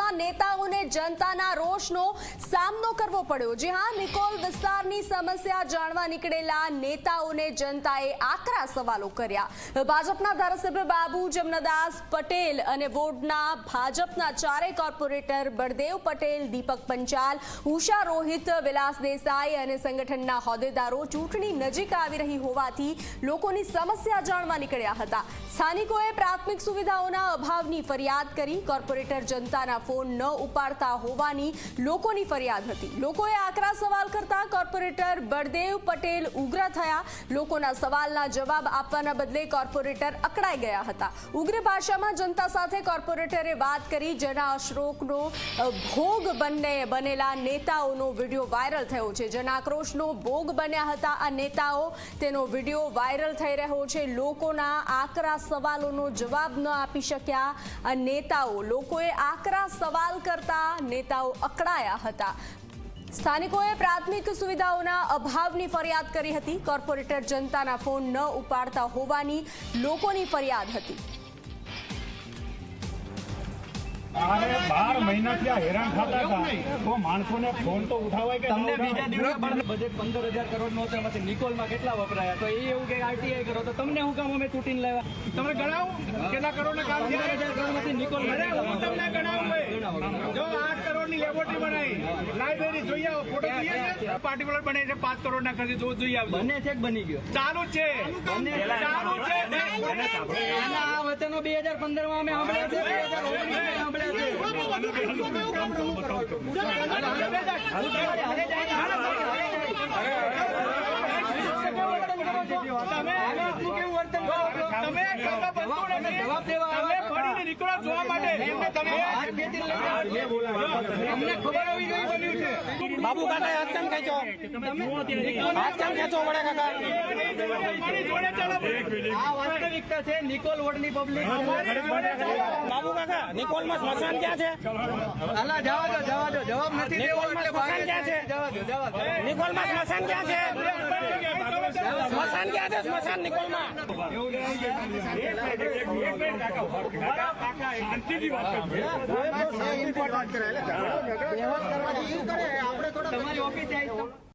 વિસ્તારના નેતાઓને જનતાના રોષનો સામનો કરવો પડ્યો। જી હા, નિકોલ વિસ્તારની સમસ્યા જાણવા નીકળેલા નેતાઓને જનતાએ આકરા સવાલો કર્યા। ભાજપના ધારાસભ્ય બાબુ જમનાદાસ પટેલ અને વોર્ડના ભાજપના ચારેય કોર્પોરેટર બળદેવ પટેલ, દીપક પંચાલ, ઉષા રોહિત, વિલાસ દેસાઈ અને સંગઠનના હોદ્દેદારો ચૂંટણી નજીક આવી રહી હોવાથી લોકોની સમસ્યા જાણવા નીકળ્યા હતા। સ્થાનિકોએ પ્રાથમિક સુવિધાઓના અભાવની ફરિયાદ કરી। કોર્પોરેટર જનતાના ફોન ન ઉપાડતા હોવાની લોકોની ફરિયાદ હતી। લોકોએ આકરા સવાલ કરતા કોર્પોરેટર બળદેવ પટેલ ઉગ્ર થયા। લોકોના સવાલના જવાબ આપવાના બદલે કોર્પોરેટર અકળાઈ ગયા હતા। ઉગ્ર ભાષામાં જનતા સાથે કોર્પોરેટરે વાત કરી। જના અશોકનો ભોગ બનેલા નેતાઓનો વિડીયો વાયરલ થયો છે। જન આક્રોશનો ભોગ બન્યા હતા આ નેતાઓ, તેનો વિડીયો વાયરલ થઈ રહ્યો છે। લોકોના આકરા સવાલોનો જવાબ ન આપી શક્યા આ નેતાઓ। લોકોએ આકરા સવાલ કરતા નેતાઓ અકળાયા હતા। સ્થાનિકોએ પ્રાથમિક સુવિધાઓના અભાવની ફરિયાદ કરી હતી। કોર્પોરેટર જનતાના ફોન ન ઉપાડતા હોવાની લોકોની ફરિયાદ હતી। 12 મહિનાથી આ હેરાન થતા હતા તો માણસોને ફોન તો ઉઠાવાય કે તમને બીજા દિવસે બજેટ 15,000 કરોડ નો હતો, એમાંથી નિકોલમાં કેટલા વપરાયા? તો એ એવું કે આરટીઆઈ કરો તો તમને હું કામ અમે ચૂંટીને લાવ્યા? તમે ગણાવો કેટલા કરોડના કામ થયા? 15,000 કરોડમાંથી નિકોલમાં હું તમને ગણાવું જો 8 કરોડની લેબોરેટરી બનાવી, લાઇબ્રેરી જોઈ આવો, ફોટો જોઈએ છે, પાર્ટિક્યુલર બને છે 5 કરોડના ખર્ચે જોઈ આવો। બને છે કે બની ગયો? ચાલુ છે, ચાલુ છે। આ વચનો 2015 માં અમે સાંભળ્યા છે, 2019 બાબુ કાકા હાથ કેમ ખેંચો? હાથ કેમ ખેંચો વડે કાકા? આ વાસ્તવિકતા છે નિકોલ વોર્ડની પબ્લિક। બાબુ કાકા, નિકોલમાં સ્મશાન ક્યાં છે? અલા જવા દો જવાબ નથી દેવો એટલે સ્મશાન ક્યાં છે? જવા દો નિકોલમાં સ્મશાન ક્યાં છે? સ્મશાન ક્યાં છે? સ્મશાન નિકોલમાં તમારી ઓફિસે આવી